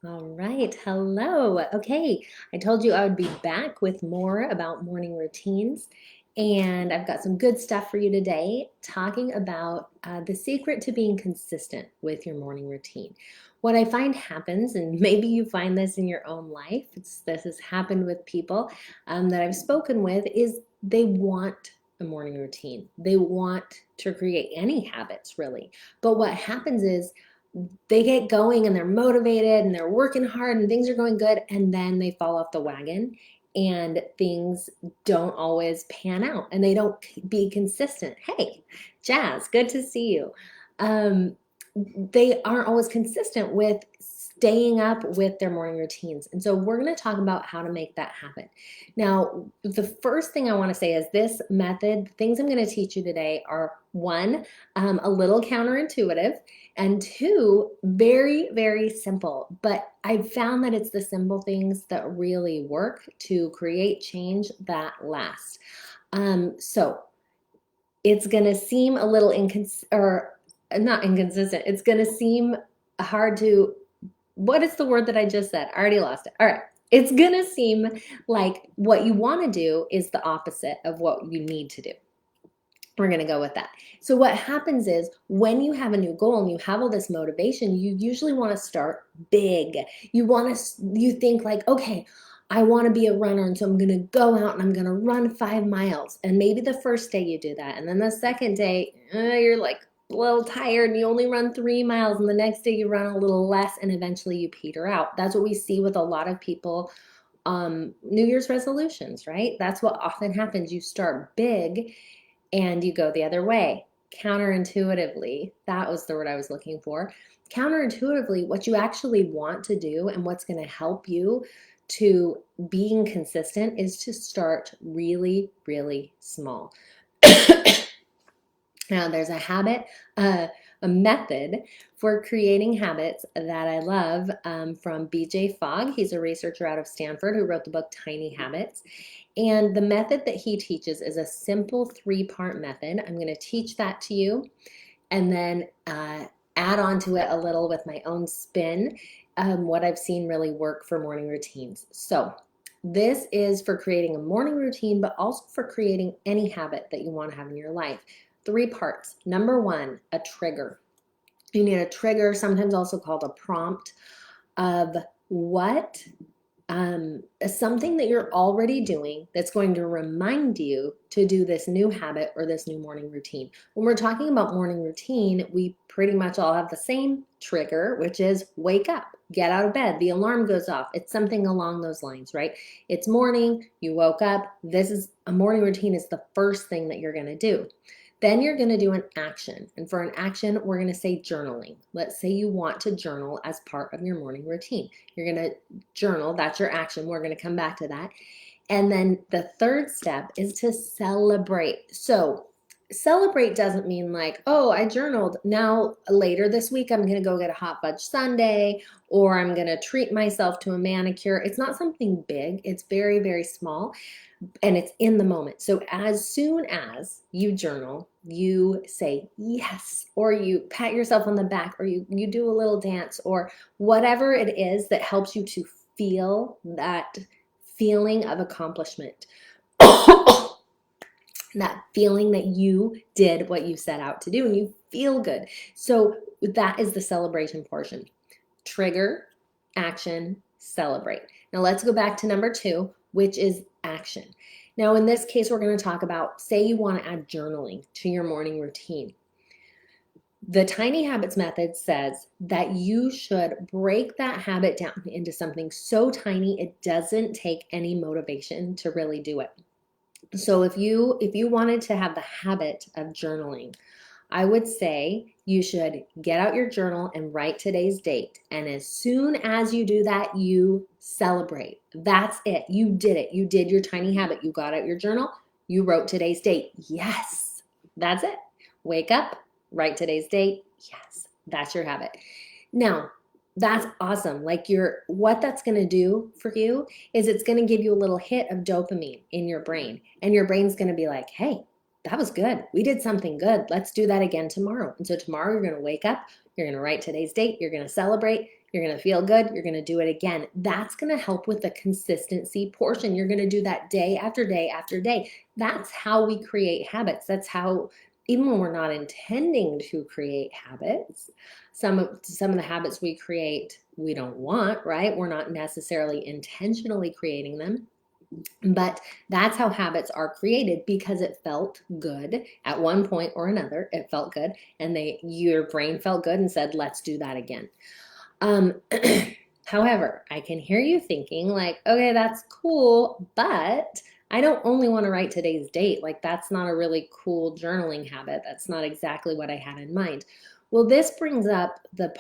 All right, hello. Okay, I told you I would be back with more about morning routines, and I've got some good stuff for you today, talking about the secret to being consistent with your morning routine. What I find happens, and maybe you find this in your own life, this has happened with people that I've spoken with, is they want a morning routine. They want to create any habits, really. But what happens is they get going and they're motivated and they're working hard and things are going good, and then they fall off the wagon and things don't always pan out and they don't be consistent. Hey, Jazz, good to see you. um, they aren't always consistent with staying up with their morning routines. And so we're going to talk about how to make that happen. Now, the first thing I want to say is this method, the things I'm going to teach you today are one, a little counterintuitive, and two, very, very simple. But I've found that it's the simple things that really work to create change that lasts. So it's going to seem a little or not inconsistent. It's going to seem hard to, what is the word that I just said? I already lost it. All right. It's going to seem like what you want to do is the opposite of what you need to do. We're going to go with that. So what happens is when you have a new goal and you have all this motivation, you usually want to start big. You think like, okay, I want to be a runner, and so I'm going to go out and I'm going to run 5 miles. And maybe the first day you do that. And then the second day, you're like a little tired and you only run 3 miles. And the next day you run a little less and eventually you peter out. That's what we see with a lot of people. New Year's resolutions, right? That's what often happens. You start big and you go the other way. Counterintuitively, that was the word I was looking for. Counterintuitively, what you actually want to do and what's going to help you to being consistent is to start really, really small. Now, there's a habit, a method for creating habits that I love from BJ Fogg. He's a researcher out of Stanford who wrote the book Tiny Habits. And the method that he teaches is a simple 3-part method. I'm going to teach that to you and then add on to it a little with my own spin, what I've seen really work for morning routines. So, this is for creating a morning routine, but also for creating any habit that you want to have in your life. 3 parts. Number one, a trigger. You need a trigger, sometimes also called a prompt, of what something that you're already doing that's going to remind you to do this new habit or this new morning routine. When we're talking about morning routine, we pretty much all have the same trigger, which is wake up, get out of bed, the alarm goes off. It's something along those lines, right? It's morning, you woke up. This is a morning routine, is the first thing that you're going to do. Then you're going to do an action. And for an action, we're going to say journaling. Let's say you want to journal as part of your morning routine. You're going to journal. That's your action. We're going to come back to that. And then the third step is to celebrate. So celebrate doesn't mean like, oh, I journaled. Now later this week, I'm going to go get a hot fudge sundae, or I'm going to treat myself to a manicure. It's not something big. It's very, very small, and it's in the moment. So as soon as you journal, you say yes, or you pat yourself on the back, or you do a little dance, or whatever it is that helps you to feel that feeling of accomplishment. That feeling that you did what you set out to do and you feel good. So that is the celebration portion. Trigger, action, celebrate. Now let's go back to number 2, which is action. Now in this case, we're going to talk about, say you want to add journaling to your morning routine. The Tiny Habits method says that you should break that habit down into something so tiny it doesn't take any motivation to really do it. So if you wanted to have the habit of journaling, I would say you should get out your journal and write today's date. And as soon as you do that, you celebrate. That's it. You did it. You did your tiny habit. You got out your journal. You wrote today's date. Yes, that's it. Wake up, write today's date. Yes, that's your habit. Now, that's awesome. Like what that's going to do for you is it's going to give you a little hit of dopamine in your brain. And your brain's going to be like, hey, that was good. We did something good. Let's do that again tomorrow. And so tomorrow you're going to wake up, you're going to write today's date, you're going to celebrate, You're going to feel good. You're going to do it again. That's going to help with the consistency portion. You're going to do that day after day after day. That's how we create habits. That's how, even when we're not intending to create habits, some of the habits we create, we don't want, right? We're not necessarily intentionally creating them. But that's how habits are created, because it felt good at one point or another. It felt good, and your brain felt good and said, let's do that again. Um, However, I can hear you thinking like, okay, that's cool, but I don't only want to write today's date. Like, that's not a really cool journaling habit. That's not exactly what I had in mind. Well, this brings up the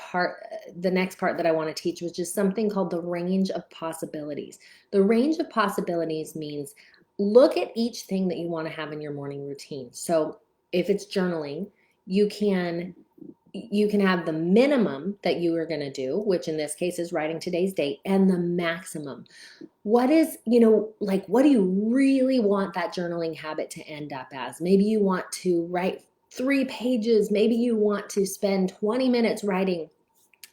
next part that I want to teach, which is something called the range of possibilities. The range of possibilities means look at each thing that you want to have in your morning routine. So if it's journaling, you can have the minimum that you are going to do, which in this case is writing today's date, and the maximum. What is, like, what do you really want that journaling habit to end up as? Maybe you want to write 3 pages. Maybe you want to spend 20 minutes writing.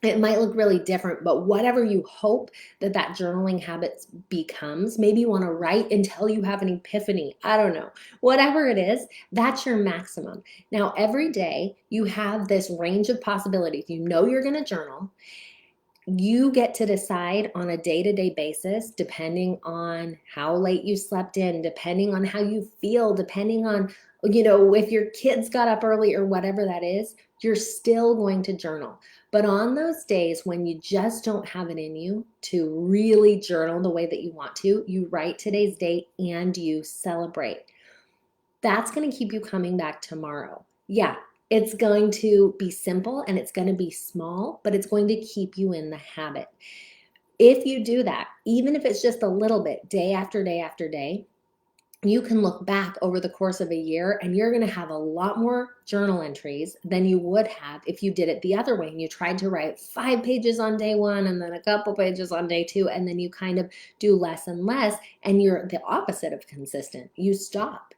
It might look really different, but whatever you hope that journaling habit becomes, maybe you want to write until you have an epiphany. I don't know. Whatever it is, that's your maximum. Now, every day you have this range of possibilities. You know you're going to journal. You get to decide on a day-to-day basis, depending on how late you slept in, depending on how you feel, depending on, if your kids got up early or whatever that is, you're still going to journal. But on those days when you just don't have it in you to really journal the way that you want to, you write today's date and you celebrate. That's going to keep you coming back tomorrow. Yeah, it's going to be simple and it's going to be small, but it's going to keep you in the habit. If you do that, even if it's just a little bit, day after day after day, you can look back over the course of a year and you're going to have a lot more journal entries than you would have if you did it the other way and you tried to write 5 pages on day one and then a couple pages on day two, and then you kind of do less and less, and you're the opposite of consistent. You stop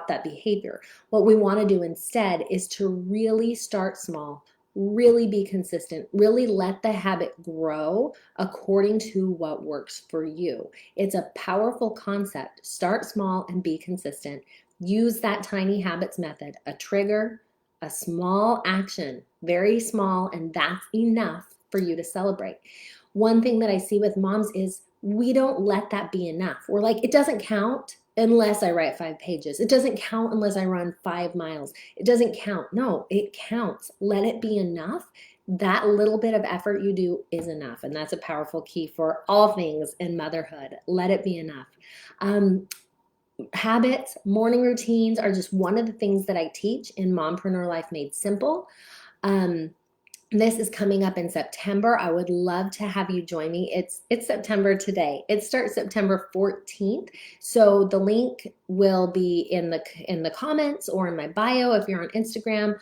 that behavior. What we want to do instead is to really start small, really be consistent, really let the habit grow according to what works for you. It's a powerful concept. Start small and be consistent. Use that tiny habits method, a trigger, a small action, very small, and that's enough for you to celebrate. One thing that I see with moms is we don't let that be enough. We're like, it doesn't count unless I write 5 pages. It doesn't count unless I run 5 miles. It doesn't count. No, it counts. Let it be enough. That little bit of effort you do is enough. And that's a powerful key for all things in motherhood. Let it be enough. Habits, morning routines are just one of the things that I teach in Mompreneur Life Made Simple. This is coming up in September. I would love to have you join me. It's September today. It starts September 14th. So the link will be in the comments or in my bio if you're on Instagram.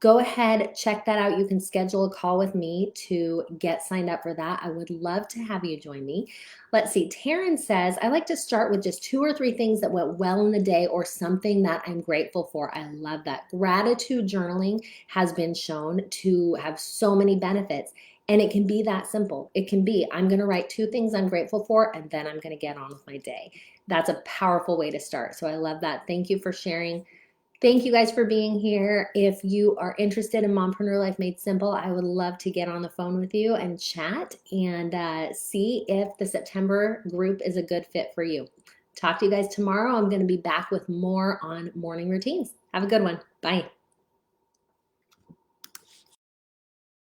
Go ahead, check that out. You can schedule a call with me to get signed up for that. I would love to have you join me. Let's see. Taryn says, I like to start with just 2 or 3 things that went well in the day or something that I'm grateful for. I love that. Gratitude journaling has been shown to have so many benefits. And it can be that simple. It can be, I'm going to write 2 things I'm grateful for, and then I'm going to get on with my day. That's a powerful way to start. So I love that. Thank you for sharing. Thank you guys for being here. If you are interested in Mompreneur Life Made Simple, I would love to get on the phone with you and chat and see if the September group is a good fit for you. Talk to you guys tomorrow. I'm going to be back with more on morning routines. Have a good one. Bye.